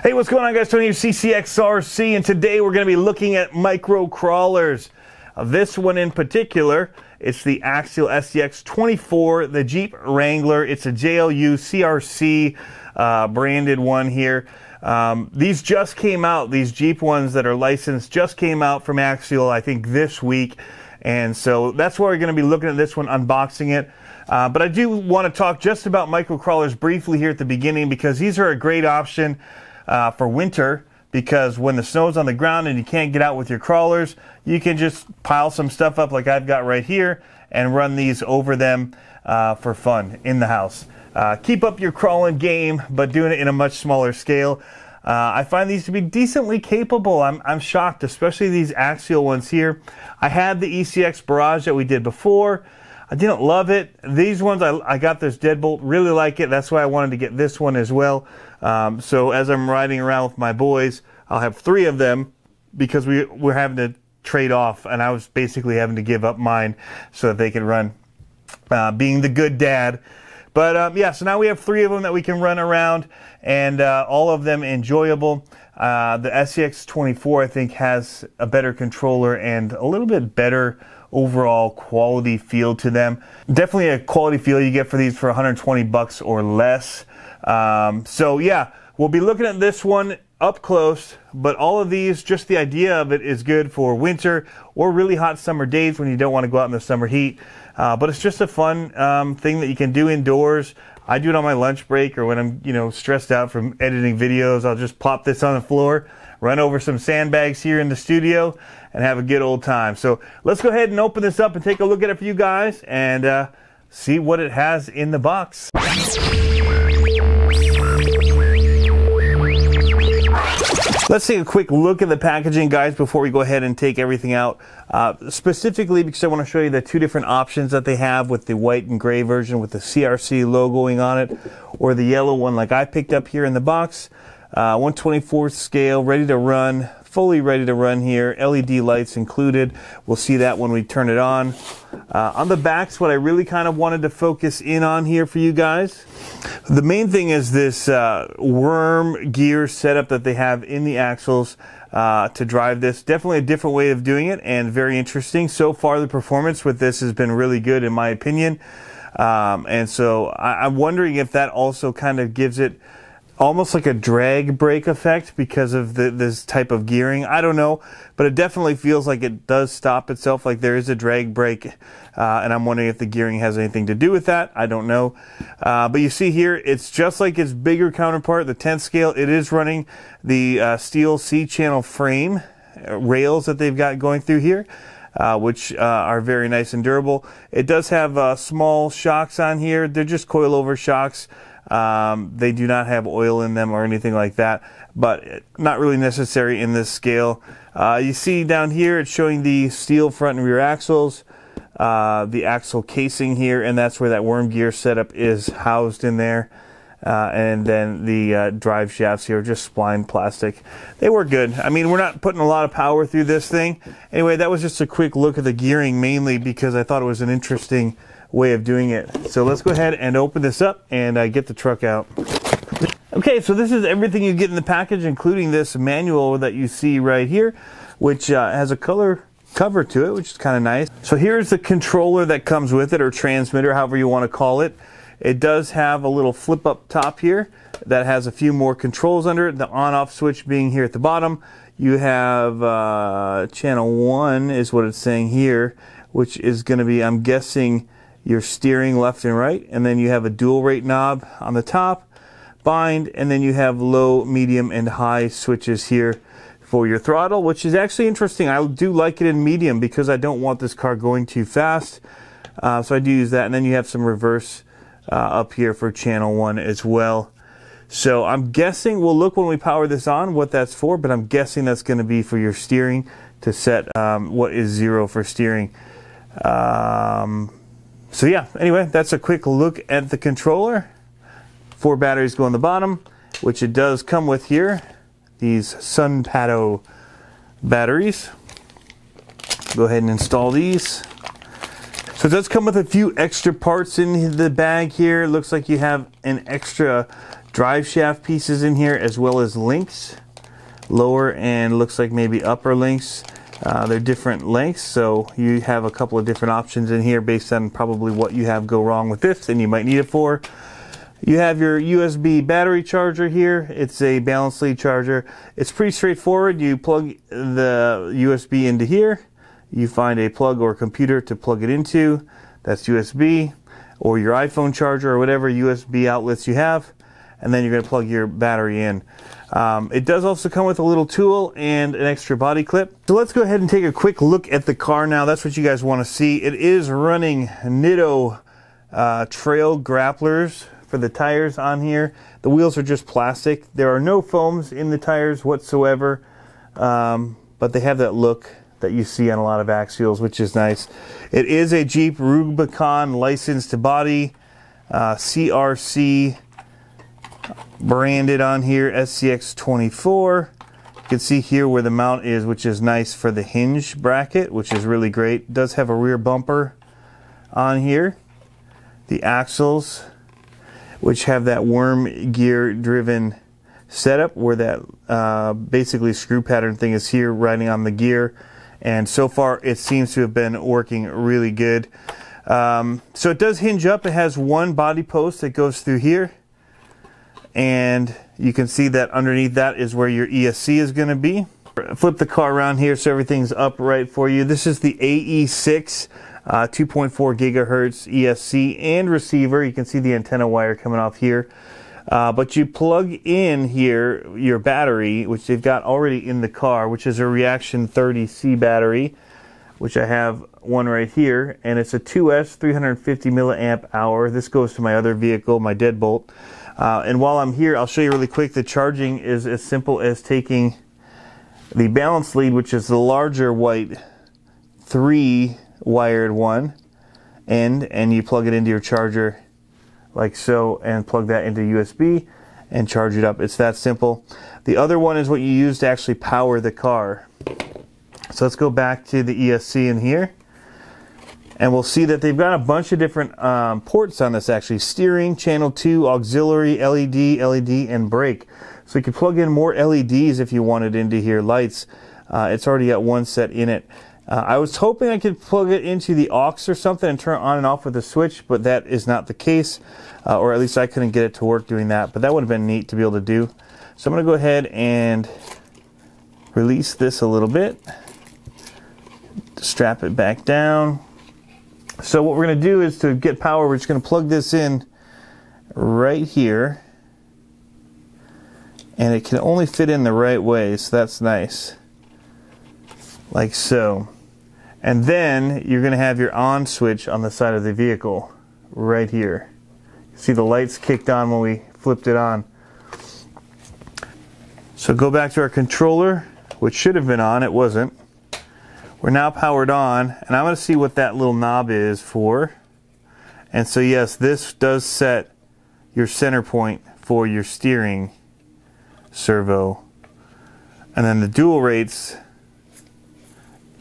Hey, what's going on, guys? Tony here, CCxRC, and today we're going to be looking at micro crawlers. This one in particular, it's the Axial SCX24, the Jeep Wrangler. It's a JLU CRC branded one here. These just came out. These Jeep ones that are licensed just came out from Axial, I think, this week. And so that's why we're going to be looking at this one, unboxing it. But I do want to talk just about micro crawlers briefly here at the beginning, because these are a great option for winter, because when the snow's on the ground and you can't get out with your crawlers, you can just pile some stuff up like I've got right here and run these over them for fun in the house. Keep up your crawling game, but doing it in a much smaller scale. I find these to be decently capable. I'm shocked, especially these Axial ones here. I had the ECX Barrage that we did before. I didn't love it. These ones, I got this Deadbolt, really like it. That's why I wanted to get this one as well. So as I'm riding around with my boys, I'll have 3 of them, because we're having to trade off, and I was basically having to give up mine so that they can run, being the good dad. But yeah, so now we have 3 of them that we can run around, and all of them enjoyable. The SCX24, I think, has a better controller and a little bit better overall quality feel to them. Definitely a quality feel you get for these for 120 bucks or less. So yeah, we'll be looking at this one up close, but all of these, just the idea of it is good for winter or really hot summer days when you don't want to go out in the summer heat. But it's just a fun thing that you can do indoors. I do it on my lunch break, or when I'm stressed out from editing videos. I'll just plop this on the floor, run over some sandbags here in the studio, and have a good old time. So let's go ahead and open this up and take a look at it for you guys and see what it has in the box. Let's take a quick look at the packaging, guys, before we go ahead and take everything out. Specifically because I want to show you the 2 different options that they have, with the white and gray version with the CRC logoing on it, or the yellow one like I picked up here in the box. 1/24 scale, ready to run, fully ready to run here. LED lights included. We'll see that when we turn it on. On the backs, what I really kind of wanted to focus in on here for you guys, the main thing is this worm gear setup that they have in the axles to drive this. Definitely a different way of doing it, and very interesting. So far, the performance with this has been really good, in my opinion. And so I'm wondering if that also kind of gives it almost like a drag brake effect because of this type of gearing. I don't know, but it definitely feels like it does stop itself, like there is a drag brake, and I'm wondering if the gearing has anything to do with that. I don't know. But you see here, it's just like its bigger counterpart, the 10th scale. It is running the steel C-channel frame rails that they've got going through here, which are very nice and durable. It does have small shocks on here. They're just coilover shocks. They do not have oil in them or anything like that, but not really necessary in this scale. You see down here, it's showing the steel front and rear axles, the axle casing here, and that's where that worm gear setup is housed in there. And then the drive shafts here, just spline plastic. They work good. I mean, we're not putting a lot of power through this thing. Anyway, that was just a quick look at the gearing, mainly because I thought it was an interesting way of doing it. So let's go ahead and open this up and get the truck out. Okay, so this is everything you get in the package, including this manual that you see right here, which has a color cover to it, which is kind of nice. So here's the controller that comes with it, or transmitter, however you want to call it. It does have a little flip up top here that has a few more controls under it, the on-off switch being here at the bottom. You have channel 1 is what it's saying here, which is going to be, I'm guessing, your steering left and right, and then you have a dual rate knob on the top, bind, and then you have low, medium, and high switches here for your throttle, which is actually interesting. I do like it in medium because I don't want this car going too fast, so I do use that. And then you have some reverse up here for channel 1 as well. So I'm guessing, we'll look when we power this on what that's for, but I'm guessing that's going to be for your steering, to set what is 0 for steering. So yeah, anyway, that's a quick look at the controller. 4 batteries go on the bottom, which it does come with here. These Sunpato batteries. Go ahead and install these. So it does come with a few extra parts in the bag here. It looks like you have an extra drive shaft pieces in here, as well as links, lower and looks like maybe upper links. They're different lengths, so you have a couple of different options in here based on probably what you have go wrong with this and you might need it for. You have your USB battery charger here. It's a balance lead charger. It's pretty straightforward. You plug the USB into here. You find a plug or computer to plug it into. That's USB, or your iPhone charger, or whatever USB outlets you have. And then you're going to plug your battery in. It does also come with a little tool and an extra body clip. So let's go ahead and take a quick look at the car now. That's what you guys want to see. It is running Nitto trail grapplers for the tires on here. The wheels are just plastic. There are no foams in the tires whatsoever, but they have that look that you see on a lot of Axials, which is nice. It is a Jeep Rubicon licensed body, CRC branded on here, SCX24. You can see here where the mount is, which is nice for the hinge bracket, which is really great. It does have a rear bumper on here. The axles, which have that worm gear driven setup where that basically screw pattern thing is here riding on the gear, and so far it seems to have been working really good. So it does hinge up. It has one body post that goes through here, and you can see that underneath that is where your ESC is going to be. Flip the car around here so everything's upright for you. This is the AE6 2.4 gigahertz ESC and receiver. You can see the antenna wire coming off here. But you plug in here your battery, which they've got already in the car, which is a Reaction 30C battery, which I have one right here, and it's a 2S 350 milliamp hour. This goes to my other vehicle, my Deadbolt. And while I'm here, I'll show you really quick. The charging is as simple as taking the balance lead, which is the larger white 3-wired one, and you plug it into your charger like so, and plug that into USB and charge it up. It's that simple. The other one is what you use to actually power the car. So let's go back to the ESC in here, and we'll see that they've got a bunch of different ports on this actually. Steering, channel 2, auxiliary, LED, and brake. So you can plug in more LEDs if you wanted into here, lights. It's already got one set in it. I was hoping I could plug it into the aux or something and turn it on and off with a switch, but that is not the case, or at least I couldn't get it to work doing that, but that would have been neat to be able to do. So I'm going to go ahead and release this a little bit, strap it back down. So what we're going to do is, to get power, we're just going to plug this in right here, and it can only fit in the right way, so that's nice, like so. And then you're going to have your on switch on the side of the vehicle right here. See the lights kicked on when we flipped it on. So go back to our controller, which should have been on. It wasn't. We're now powered on, and I'm going to see what that little knob is for. And so yes, this does set your center point for your steering servo. And then the dual rates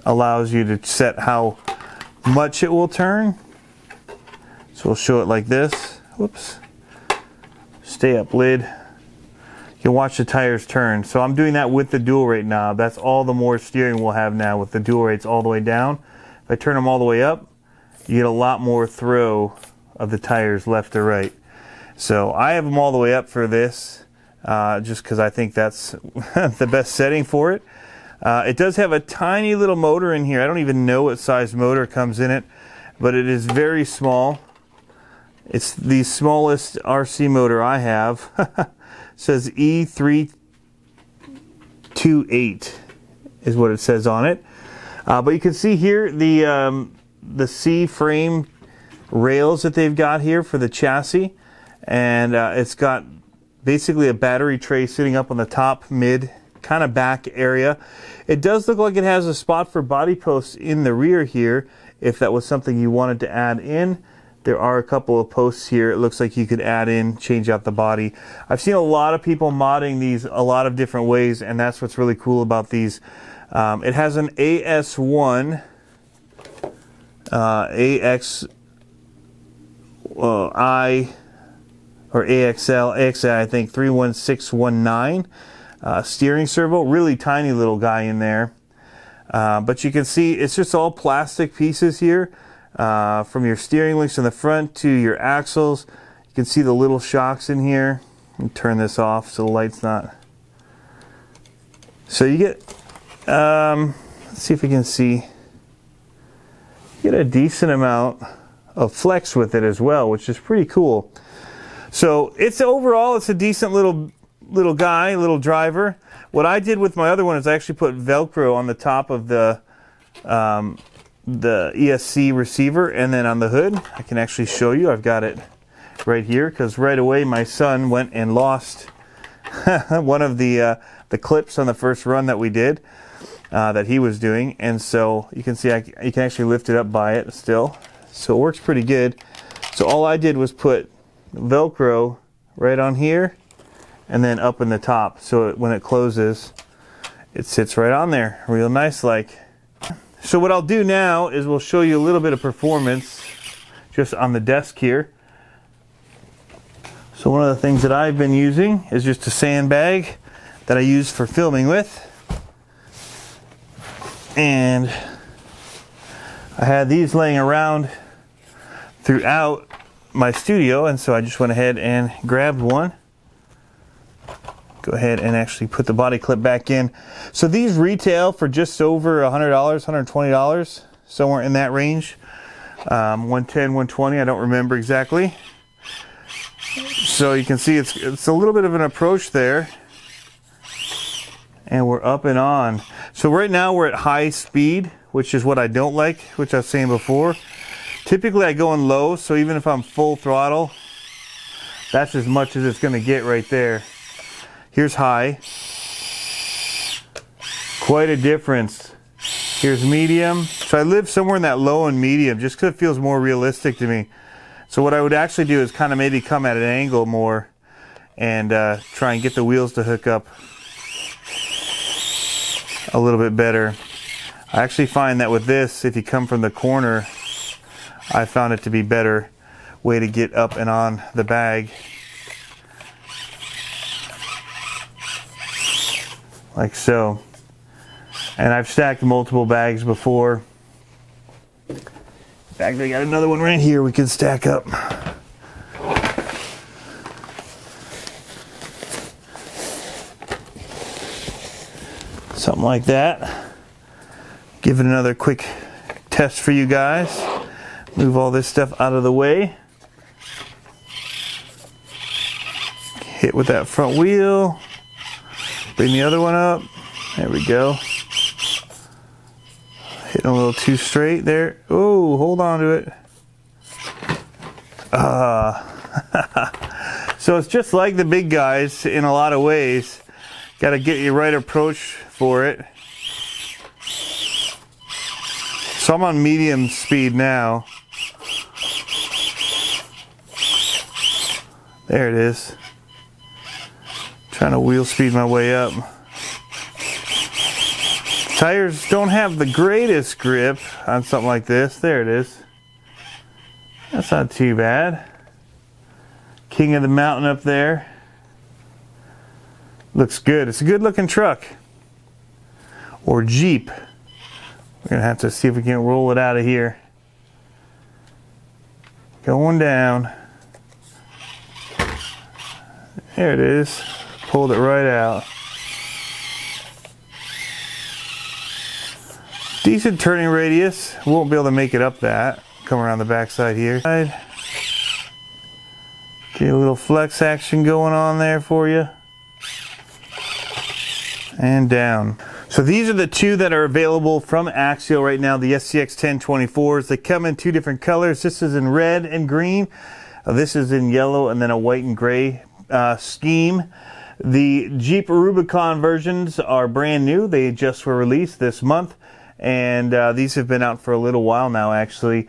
allows you to set how much it will turn. So we'll show it like this. Whoops. Stay up lid. You can watch the tires turn. So I'm doing that with the dual rate knob. That's all the more steering we'll have now with the dual rates all the way down. If I turn them all the way up, you get a lot more throw of the tires left to right. So I have them all the way up for this, just because I think that's the best setting for it. It does have a tiny little motor in here. I don't even know what size motor comes in it, but it is very small. It's the smallest RC motor I have. It says E328 is what it says on it. But you can see here the C-frame rails that they've got here for the chassis, and it's got basically a battery tray sitting up on the top, mid, kind of back area. It does look like it has a spot for body posts in the rear here, if that was something you wanted to add in. There are a couple of posts here. It looks like you could add in, change out the body. I've seen a lot of people modding these a lot of different ways, and that's what's really cool about these. It has an AS1 AXI or AXI, I think 31619 steering servo. Really tiny little guy in there. But you can see it's just all plastic pieces here, from your steering links in the front to your axles. You can see the little shocks in here. Let me turn this off so the light's not. So you get, let's see if we can see, you get a decent amount of flex with it as well, which is pretty cool. So it's overall, it's a decent little guy, little driver. What I did with my other one is I actually put Velcro on the top of the ESC receiver, and then on the hood, I can actually show you. I've got it right here because right away my son went and lost one of the clips on the first run that we did that he was doing, and so you can see you can actually lift it up by it still. So it works pretty good. So all I did was put Velcro right on here and then up in the top, so when it closes it sits right on there real nice like. So what I'll do now is we'll show you a little bit of performance just on the desk here. So one of the things that I've been using is just a sandbag that I use for filming with, and I had these laying around throughout my studio, and so I just went ahead and grabbed one. Go ahead and actually put the body clip back in. So these retail for just over $100, $120, somewhere in that range. 110, 120, I don't remember exactly. So you can see it's a little bit of an approach there. And we're up and on. So right now we're at high speed, which is what I don't like, which I was saying before. Typically I go in low, so even if I'm full throttle, that's as much as it's going to get right there. Here's high. Quite a difference. Here's medium. So I live somewhere in that low and medium just because it feels more realistic to me. So what I would actually do is kind of maybe come at an angle more and try and get the wheels to hook up a little bit better. I actually find that with this, if you come from the corner, I found it to be better way to get up and on the bag. Like so. And I've stacked multiple bags before. In fact, I got another one right here we can stack up. Something like that. Give it another quick test for you guys. Move all this stuff out of the way. Hit with that front wheel. Bring the other one up. There we go. Hitting a little too straight there. Oh, hold on to it. So it's just like the big guys in a lot of ways. Got to get your right approach for it. So I'm on medium speed now. There it is. Trying to wheel speed my way up. Tires don't have the greatest grip on something like this. There it is. That's not too bad. King of the Mountain up there. Looks good. It's a good looking truck. Or Jeep. We're going to have to see if we can roll it out of here. Going down. There it is. Pulled it right out. Decent turning radius. Won't be able to make it up that. Come around the backside here. Get a little flex action going on there for you. And down. So these are the two that are available from Axial right now, the SCX1024s. They come in two different colors. This is in red and green. This is in yellow and then a white and gray scheme. The Jeep Rubicon versions are brand new. They just were released this month. And these have been out for a little while now, actually,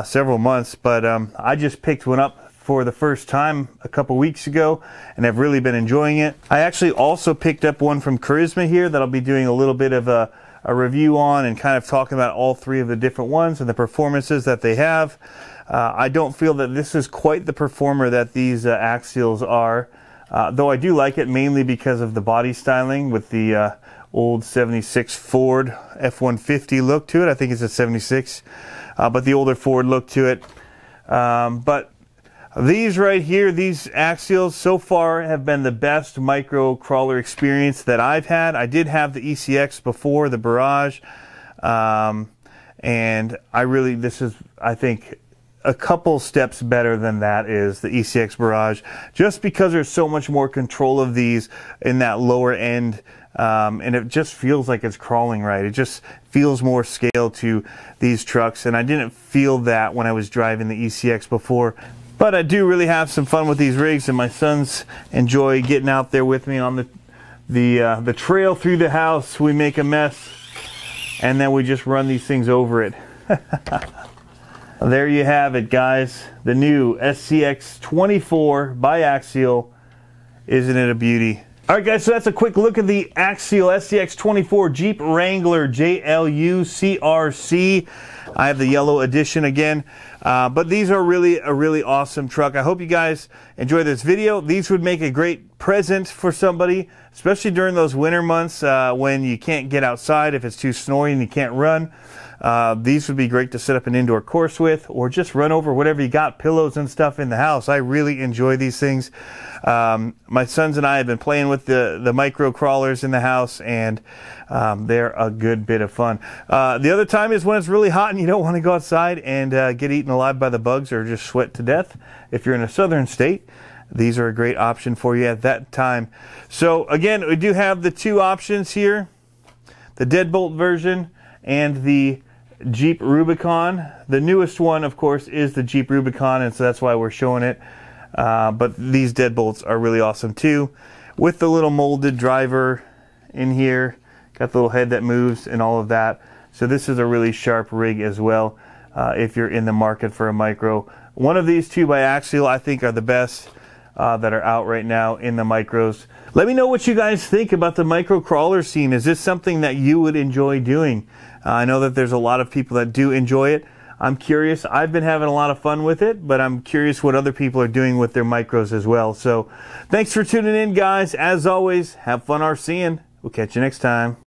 several months. But I just picked one up for the first time a couple weeks ago, and I've really been enjoying it. I actually also picked up one from Charisma here that I'll be doing a little bit of a a review on and kind of talking about all three of the different ones and the performances that they have. I don't feel that this is quite the performer that these Axials are, though I do like it mainly because of the body styling with the old 76 Ford F-150 look to it. I think it's a 76, but the older Ford look to it. But these right here, these Axials so far have been the best micro crawler experience that I've had. I did have the ECX before, the Barrage, and this is, I think, a couple steps better than that is the ECX Barrage, just because there's so much more control of these in that lower end, and it just feels like it's crawling right. It just feels more scale to these trucks, and I didn't feel that when I was driving the ECX before. But I do really have some fun with these rigs, and my sons enjoy getting out there with me on the trail through the house. We make a mess, and then we just run these things over it. There you have it, guys. The new SCX24 by Axial. Isn't it a beauty? All right, guys, so that's a quick look at the Axial SCX24 Jeep Wrangler JLU CRC. I have the yellow edition again, but these are really a really awesome truck. I hope you guys enjoy this video. These would make a great present for somebody, especially during those winter months when you can't get outside, if it's too snowy and you can't run. These would be great to set up an indoor course with, or just run over whatever you got, pillows and stuff in the house. I really enjoy these things. My sons and I have been playing with the micro crawlers in the house, and they're a good bit of fun. The other time is when it's really hot and you don't want to go outside and get eaten alive by the bugs or just sweat to death. If you're in a southern state, these are a great option for you at that time. So again, we do have the two options here, the Deadbolt version and the Jeep Rubicon. The newest one, of course, is the Jeep Rubicon, and so that's why we're showing it. But these Deadbolts are really awesome too, with the little molded driver in here, got the little head that moves and all of that. So this is a really sharp rig as well, if you're in the market for a micro. One of these two by Axial I think are the best that are out right now in the micros. Let me know what you guys think about the micro crawler scene. Is this something that you would enjoy doing? I know that there's a lot of people that do enjoy it. I'm curious. I've been having a lot of fun with it, but I'm curious what other people are doing with their micros as well. So thanks for tuning in, guys. As always, have fun RCing. We'll catch you next time.